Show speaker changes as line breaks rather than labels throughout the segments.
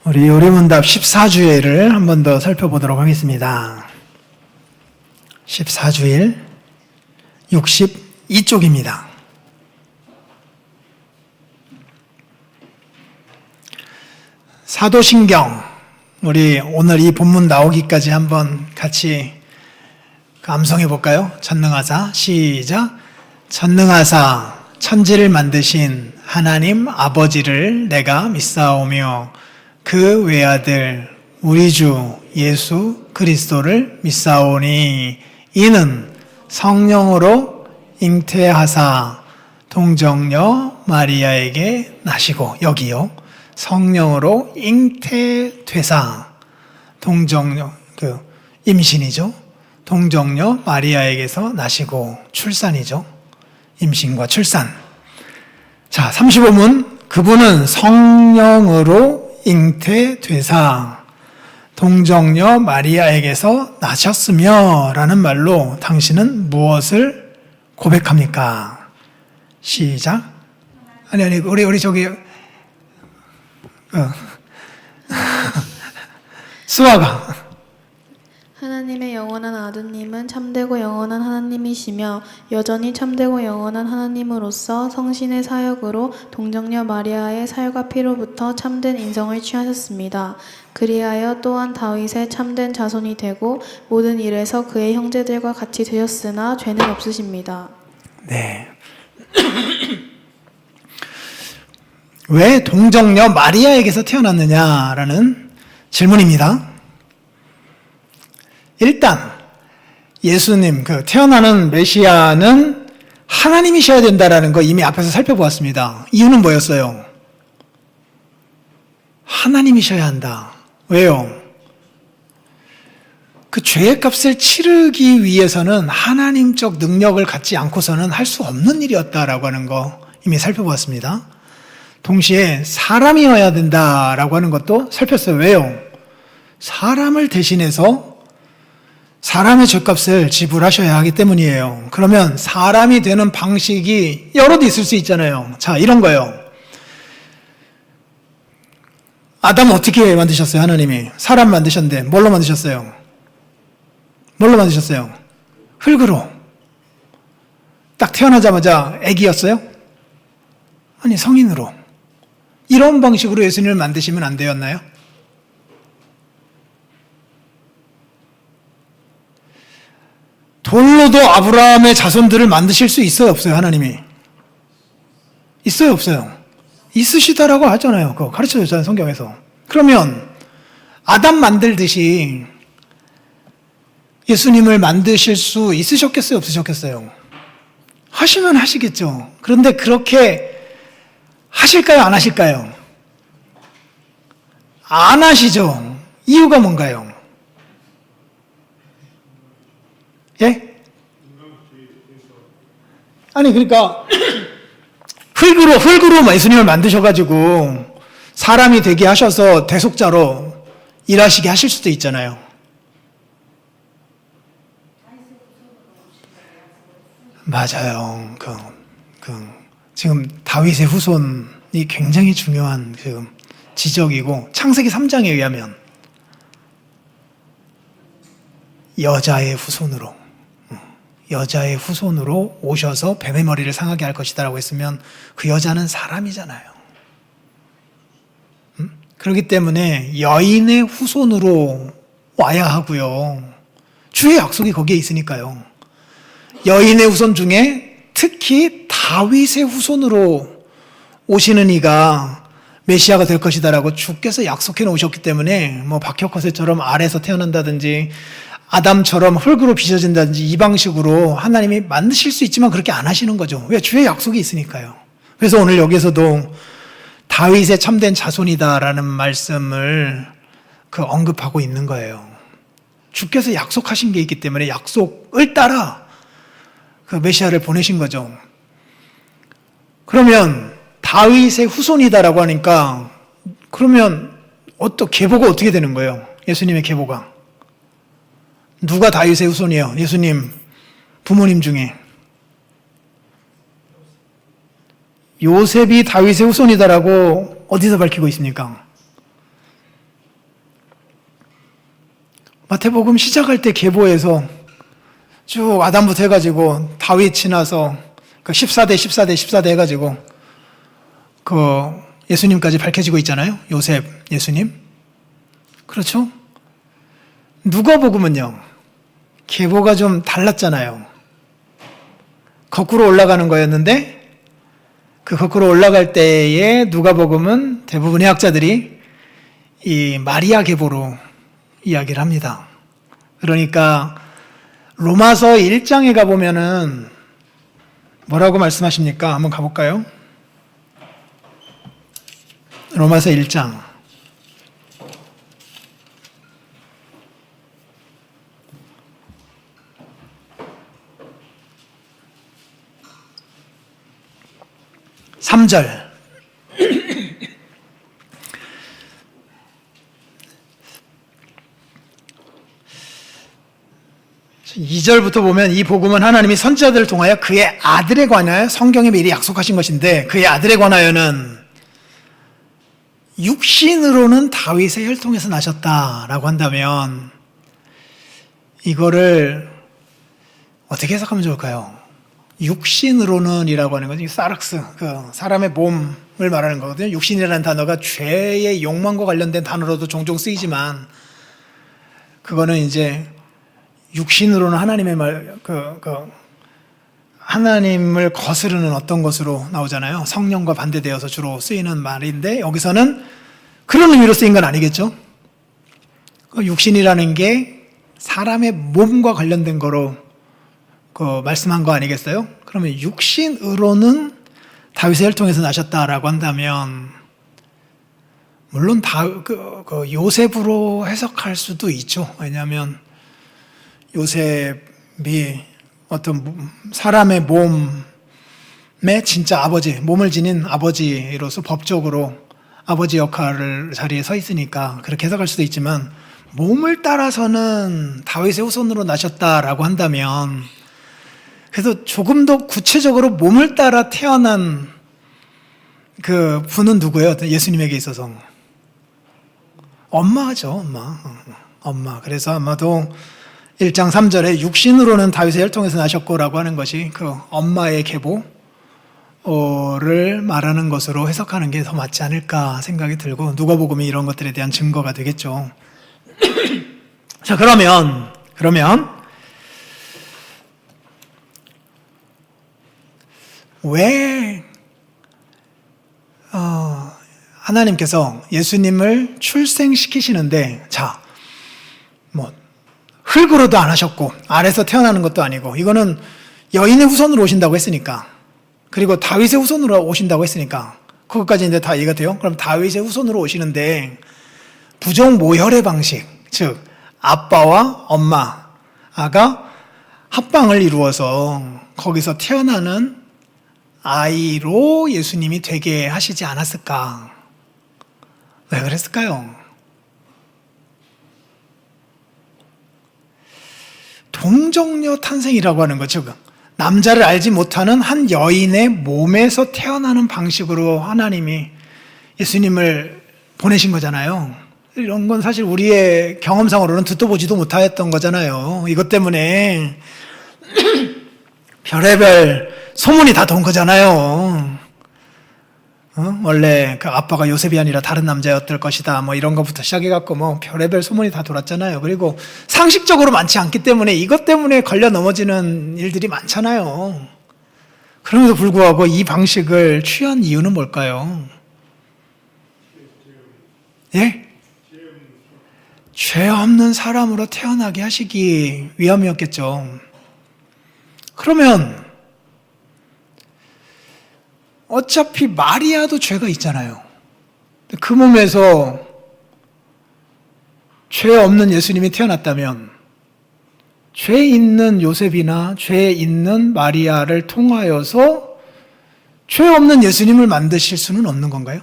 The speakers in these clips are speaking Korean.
우리 요리문답 14주일을 한 번 더 살펴보도록 하겠습니다. 14주일 62쪽입니다. 사도신경, 우리 오늘 이 본문 나오기까지 한번 같이 암송해 볼까요? 전능하사, 시작. 전능하사 천지를 만드신 하나님 아버지를 내가 믿사오며 그 외아들 우리 주 예수 그리스도를 믿사오니 이는 성령으로 잉태하사 동정녀 마리아에게 나시고, 여기요, 성령으로 잉태되사 동정녀, 임신이죠. 동정녀 마리아에게서 나시고, 출산이죠. 임신과 출산. 자, 35문. 그분은 성령으로 잉태되사 동정녀 마리아에게서 나셨으며 라는 말로 당신은 무엇을 고백합니까? 시작. 아니 우리 저기 수아가
하나님의 영원한 아드님은 참되고 영원한 하나님이시며 여전히 참되고 영원한 하나님으로서 성신의 사역으로 동정녀 마리아의 살과 피로부터 참된 인성을 취하셨습니다. 그리하여 또한 다윗의 참된 자손이 되고 모든 일에서 그의 형제들과 같이 되셨으나 죄는 없으십니다.
네. 왜 동정녀 마리아에게서 태어났느냐라는 질문입니다. 일단 예수님, 태어나는 메시아는 하나님이셔야 된다라는 거 이미 앞에서 살펴보았습니다. 이유는 뭐였어요? 하나님이셔야 한다. 왜요? 그 죄의 값을 치르기 위해서는 하나님적 능력을 갖지 않고서는 할 수 없는 일이었다라고 하는 거 이미 살펴보았습니다. 동시에 사람이어야 된다라고 하는 것도 살폈어요. 왜요? 사람을 대신해서 사람의 죄값을 지불하셔야 하기 때문이에요. 그러면 사람이 되는 방식이 여럿 있을 수 있잖아요. 자, 이런 거예요. 아담 어떻게 만드셨어요? 하나님이 사람 만드셨는데 뭘로 만드셨어요? 뭘로 만드셨어요? 흙으로. 딱 태어나자마자 애기였어요? 아니, 성인으로. 이런 방식으로 예수님을 만드시면 안 되었나요? 돌로도 아브라함의 자손들을 만드실 수 있어요, 없어요? 하나님이 있어요, 없어요? 있으시다라고 하잖아요. 그거 가르쳐줬잖아요, 성경에서. 그러면 아담 만들듯이 예수님을 만드실 수 있으셨겠어요, 없으셨겠어요? 하시면 하시겠죠. 그런데 그렇게 하실까요, 안 하실까요? 안 하시죠. 이유가 뭔가요? 예? 아니, 그러니까 흙으로 예수님을 만드셔가지고 사람이 되게 하셔서 대속자로 일하시게 하실 수도 있잖아요. 맞아요. 지금 다윗의 후손이 굉장히 중요한 지금 지적이고, 창세기 3장에 의하면 여자의 후손으로 오셔서 뱀의 머리를 상하게 할 것이다라고 했으면 그 여자는 사람이잖아요. 그렇기 때문에 여인의 후손으로 와야 하고요. 주의 약속이 거기에 있으니까요. 여인의 후손 중에 특히 다윗의 후손으로 오시는 이가 메시아가 될 것이다라고 주께서 약속해 놓으셨기 때문에 박혀커세처럼 아래에서 태어난다든지 아담처럼 흙으로 빚어진다든지 이 방식으로 하나님이 만드실 수 있지만 그렇게 안 하시는 거죠. 왜? 주의 약속이 있으니까요. 그래서 오늘 여기에서도 다윗의 참된 자손이다라는 말씀을 언급하고 있는 거예요. 주께서 약속하신 게 있기 때문에 약속을 따라 메시아를 보내신 거죠. 그러면 다윗의 후손이다라고 하니까 그러면 계보가 어떻게 되는 거예요? 예수님의 계보가. 누가 다윗의 후손이에요? 예수님 부모님 중에. 요셉이 다윗의 후손이다라고 어디서 밝히고 있습니까? 마태복음 시작할 때 계보에서 쭉 아담부터 해가지고 다윗 지나서 그 14대 해가지고 그 예수님까지 밝혀지고 있잖아요. 요셉, 예수님. 그렇죠? 누가복음은요, 계보가 좀 달랐잖아요. 거꾸로 올라가는 거였는데, 그 거꾸로 올라갈 때에 누가복음은 대부분의 학자들이 이 마리아 계보로 이야기를 합니다. 그러니까 로마서 1장에 가보면은 뭐라고 말씀하십니까? 한번 가볼까요? 로마서 1장. 삼절 2절부터 보면 이 복음은 하나님이 선지자들을 통하여 그의 아들에 관하여 성경에 미리 약속하신 것인데 그의 아들에 관하여는 육신으로는 다윗의 혈통에서 나셨다라고 한다면 이거를 어떻게 해석하면 좋을까요? 육신으로는 이라고 하는 거죠. 사락스, 그 사람의 몸을 말하는 거거든요. 육신이라는 단어가 죄의 욕망과 관련된 단어로도 종종 쓰이지만 그거는 이제 육신으로는 하나님의 하나님을 거스르는 어떤 것으로 나오잖아요. 성령과 반대되어서 주로 쓰이는 말인데 여기서는 그런 의미로 쓰인 건 아니겠죠. 육신이라는 게 사람의 몸과 관련된 거로 말씀한 거 아니겠어요? 그러면 육신으로는 다윗의 혈통에서 나셨다라고 한다면 물론 요셉으로 해석할 수도 있죠. 왜냐하면 요셉이 어떤 사람의 몸의 진짜 아버지, 몸을 지닌 아버지로서 법적으로 아버지 역할을 자리에 서 있으니까 그렇게 해석할 수도 있지만 몸을 따라서는 다윗의 후손으로 나셨다라고 한다면 그래서 조금 더 구체적으로 몸을 따라 태어난 그 분은 누구예요? 예수님에게 있어서 엄마죠, 엄마. 그래서 아마도 1장 3절에 육신으로는 다윗의 혈통에서 나셨고라고 하는 것이 그 엄마의 계보를 말하는 것으로 해석하는 게 더 맞지 않을까 생각이 들고 누가복음이 이런 것들에 대한 증거가 되겠죠. 자, 그러면 왜 하나님께서 예수님을 출생시키시는데 흙으로도 안 하셨고 아래서 태어나는 것도 아니고 이거는 여인의 후손으로 오신다고 했으니까 그리고 다윗의 후손으로 오신다고 했으니까 그것까지 이제 다 이해가 돼요? 그럼 다윗의 후손으로 오시는데 부종 모혈의 방식, 즉 아빠와 엄마가 합방을 이루어서 거기서 태어나는 아이로 예수님이 되게 하시지 않았을까? 왜 그랬을까요? 동정녀 탄생이라고 하는 거죠. 남자를 알지 못하는 한 여인의 몸에서 태어나는 방식으로 하나님이 예수님을 보내신 거잖아요. 이런 건 사실 우리의 경험상으로는 듣도 보지도 못했던 거잖아요. 이것 때문에 별의별 소문이 다 돈 거잖아요. 원래 그 아빠가 요셉이 아니라 다른 남자였을 것이다. 이런 것부터 시작해갖고 별의별 소문이 다 돌았잖아요. 그리고 상식적으로 많지 않기 때문에 이것 때문에 걸려 넘어지는 일들이 많잖아요. 그럼에도 불구하고 이 방식을 취한 이유는 뭘까요? 예? 죄 없는 사람으로 태어나게 하시기 위함이었겠죠. 그러면 어차피 마리아도 죄가 있잖아요. 그 몸에서 죄 없는 예수님이 태어났다면 죄 있는 요셉이나 죄 있는 마리아를 통하여서 죄 없는 예수님을 만드실 수는 없는 건가요?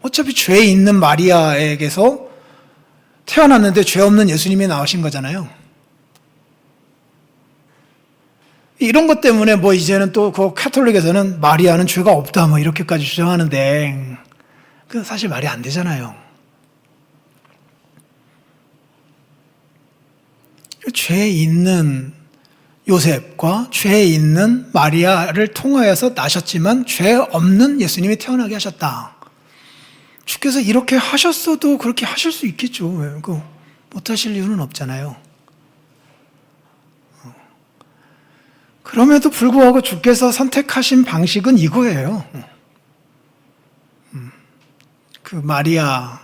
어차피 죄 있는 마리아에게서 태어났는데 죄 없는 예수님이 나오신 거잖아요. 이런 것 때문에 이제는 또 그 카톨릭에서는 마리아는 죄가 없다 이렇게까지 주장하는데 그 사실 말이 안 되잖아요. 그 죄 있는 요셉과 죄 있는 마리아를 통하여서 나셨지만 죄 없는 예수님이 태어나게 하셨다. 주께서 이렇게 하셨어도 그렇게 하실 수 있겠죠. 못하실 이유는 없잖아요. 그럼에도 불구하고 주께서 선택하신 방식은 이거예요. 그 마리아,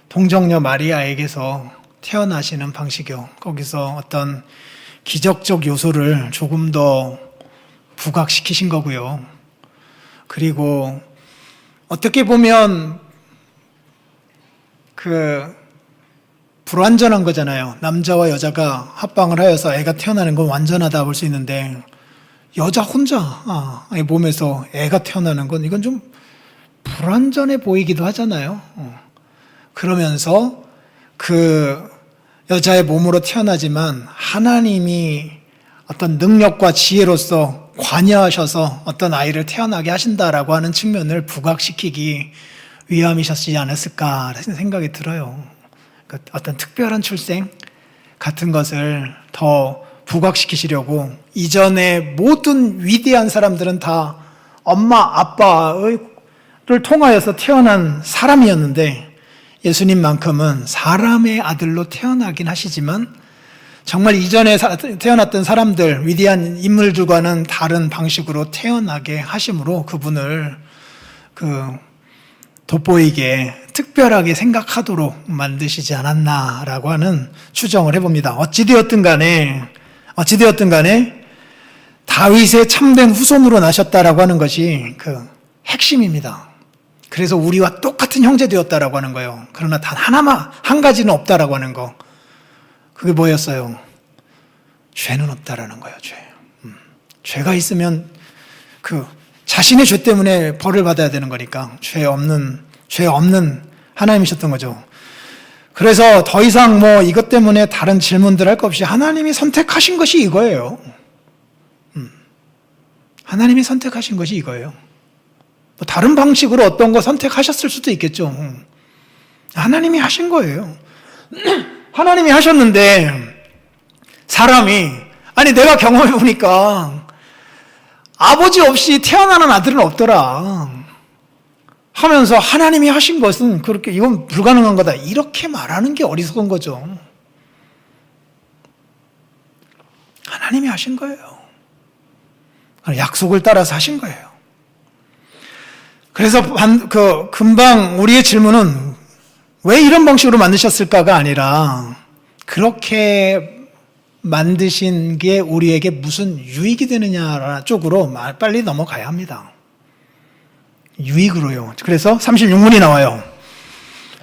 동정녀 마리아에게서 태어나시는 방식이요. 거기서 어떤 기적적 요소를 조금 더 부각시키신 거고요. 그리고 어떻게 보면 불완전한 거잖아요. 남자와 여자가 합방을 하여서 애가 태어나는 건 완전하다 볼 수 있는데 여자 혼자의 몸에서 애가 태어나는 건 이건 좀 불완전해 보이기도 하잖아요. 그러면서 그 여자의 몸으로 태어나지만 하나님이 어떤 능력과 지혜로서 관여하셔서 어떤 아이를 태어나게 하신다라고 하는 측면을 부각시키기 위함이셨지 않았을까 생각이 들어요. 어떤 특별한 출생 같은 것을 더 부각시키시려고 이전에 모든 위대한 사람들은 다 엄마, 아빠를 통하여서 태어난 사람이었는데 예수님만큼은 사람의 아들로 태어나긴 하시지만 정말 이전에 태어났던 사람들, 위대한 인물들과는 다른 방식으로 태어나게 하심으로 그분을 돋보이게 특별하게 생각하도록 만드시지 않았나라고 하는 추정을 해봅니다. 어찌되었든 간에 다윗의 참된 후손으로 나셨다라고 하는 것이 그 핵심입니다. 그래서 우리와 똑같은 형제 되었다라고 하는 거예요. 그러나 단 하나만, 한 가지는 없다라고 하는 거. 그게 뭐였어요? 죄는 없다라는 거예요, 죄. 죄가 있으면 자신의 죄 때문에 벌을 받아야 되는 거니까 죄 없는 하나님이셨던 거죠. 그래서 더 이상 이것 때문에 다른 질문들 할 것 없이 하나님이 선택하신 것이 이거예요. 하나님이 선택하신 것이 이거예요. 다른 방식으로 어떤 거 선택하셨을 수도 있겠죠. 하나님이 하신 거예요. 하나님이 하셨는데 사람이 내가 경험해 보니까 아버지 없이 태어나는 아들은 없더라 하면서 하나님이 하신 것은 그렇게 이건 불가능한 거다 이렇게 말하는 게 어리석은 거죠. 하나님이 하신 거예요. 약속을 따라서 하신 거예요. 그래서 금방 우리의 질문은 왜 이런 방식으로 만드셨을까가 아니라 그렇게 만드신 게 우리에게 무슨 유익이 되느냐 쪽으로 빨리 넘어가야 합니다. 유익으로요. 그래서 36문이 나와요.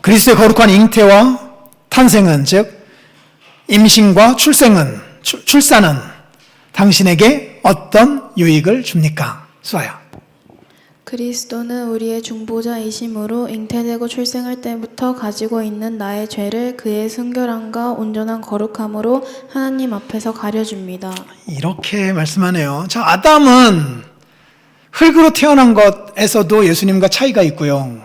그리스도의 거룩한 잉태와 탄생은 즉 임신과 출산은 당신에게 어떤 유익을 줍니까? 수아야.
그리스도는 우리의 중보자이심으로 잉태되고 출생할 때부터 가지고 있는 나의 죄를 그의 순결함과 온전한 거룩함으로 하나님 앞에서 가려줍니다.
이렇게 말씀하네요. 자, 아담은 흙으로 태어난 것에서도 예수님과 차이가 있고요.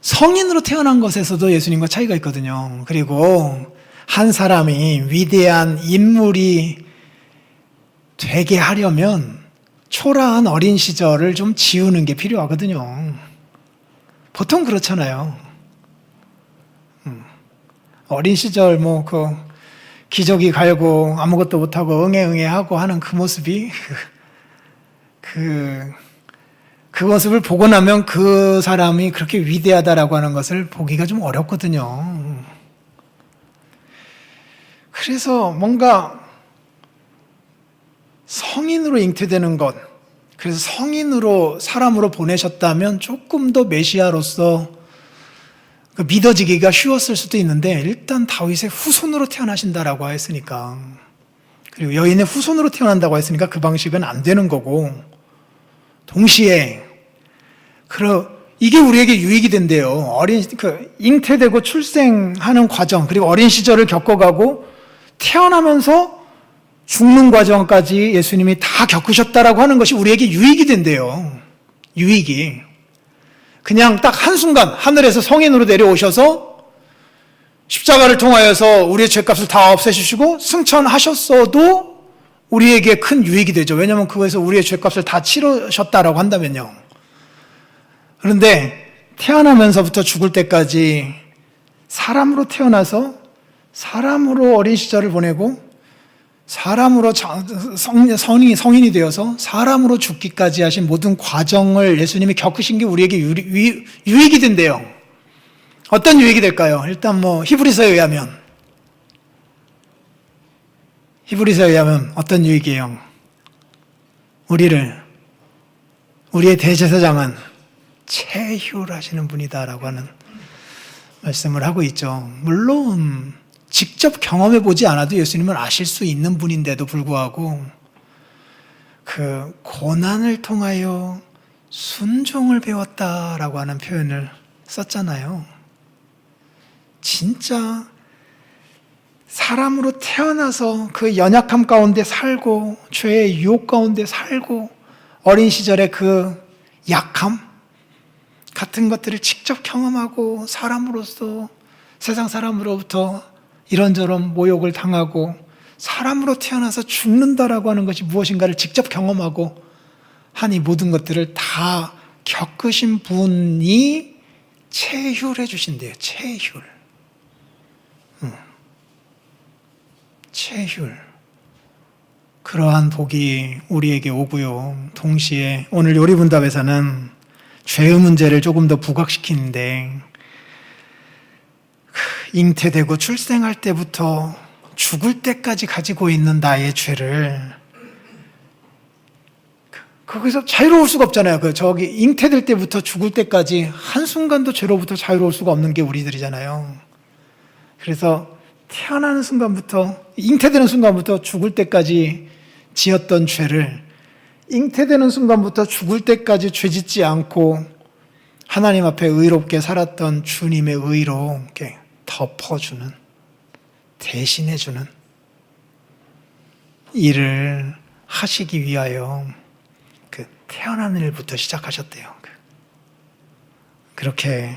성인으로 태어난 것에서도 예수님과 차이가 있거든요. 그리고 한 사람이 위대한 인물이 되게 하려면 초라한 어린 시절을 좀 지우는 게 필요하거든요. 보통 그렇잖아요. 어린 시절 기저귀 갈고 아무것도 못하고 응애응애하고 하는 그 모습이 그 모습을 보고 나면 그 사람이 그렇게 위대하다라고 하는 것을 보기가 좀 어렵거든요. 그래서 뭔가 성인으로 잉태되는 것, 그래서 성인으로 사람으로 보내셨다면 조금 더 메시아로서 믿어지기가 쉬웠을 수도 있는데 일단 다윗의 후손으로 태어나신다라고 했으니까, 그리고 여인의 후손으로 태어난다고 했으니까 그 방식은 안 되는 거고, 동시에 이게 우리에게 유익이 된대요. 잉태되고 출생하는 과정, 그리고 어린 시절을 겪어가고 태어나면서 죽는 과정까지 예수님이 다 겪으셨다라고 하는 것이 우리에게 유익이 된대요. 유익이. 그냥 딱 한순간 하늘에서 성인으로 내려오셔서 십자가를 통하여서 우리의 죄값을 다 없애주시고 승천하셨어도 우리에게 큰 유익이 되죠. 왜냐하면 그거에서 우리의 죄값을 다 치르셨다라고 한다면요. 그런데 태어나면서부터 죽을 때까지 사람으로 태어나서 사람으로 어린 시절을 보내고 사람으로 성인이 되어서 사람으로 죽기까지 하신 모든 과정을 예수님이 겪으신 게 우리에게 유익이 된대요. 어떤 유익이 될까요? 일단 히브리서에 의하면 어떤 유익이에요? 우리의 대제사장은 체휼하시는 분이다라고 하는 말씀을 하고 있죠. 물론 직접 경험해 보지 않아도 예수님을 아실 수 있는 분인데도 불구하고 그 고난을 통하여 순종을 배웠다라고 하는 표현을 썼잖아요. 진짜 사람으로 태어나서 그 연약함 가운데 살고 죄의 유혹 가운데 살고 어린 시절의 그 약함 같은 것들을 직접 경험하고 사람으로서 세상 사람으로부터 이런저런 모욕을 당하고 사람으로 태어나서 죽는다라고 하는 것이 무엇인가를 직접 경험하고 한 이 모든 것들을 다 겪으신 분이 체휼해 주신대요. 체휼. 그러한 복이 우리에게 오고요. 동시에 오늘 요리분답에서는 죄의 문제를 조금 더 부각시키는데 잉태되고 출생할 때부터 죽을 때까지 가지고 있는 나의 죄를 거기서 자유로울 수가 없잖아요. 잉태될 때부터 죽을 때까지 한순간도 죄로부터 자유로울 수가 없는 게 우리들이잖아요. 그래서 태어나는 순간부터 잉태되는 순간부터 죽을 때까지 지었던 죄를 잉태되는 순간부터 죽을 때까지 죄짓지 않고 하나님 앞에 의롭게 살았던 주님의 의로 이렇게 덮어주는, 대신해주는 일을 하시기 위하여 그 태어나는 일부터 시작하셨대요. 그렇게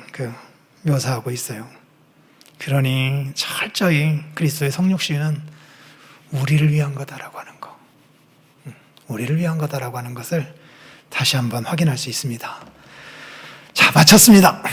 묘사하고 있어요. 그러니 철저히 그리스도의 성육신은 우리를 위한 거다라고 하는 거, 우리를 위한 거다라고 하는 것을 다시 한번 확인할 수 있습니다. 자, 마쳤습니다.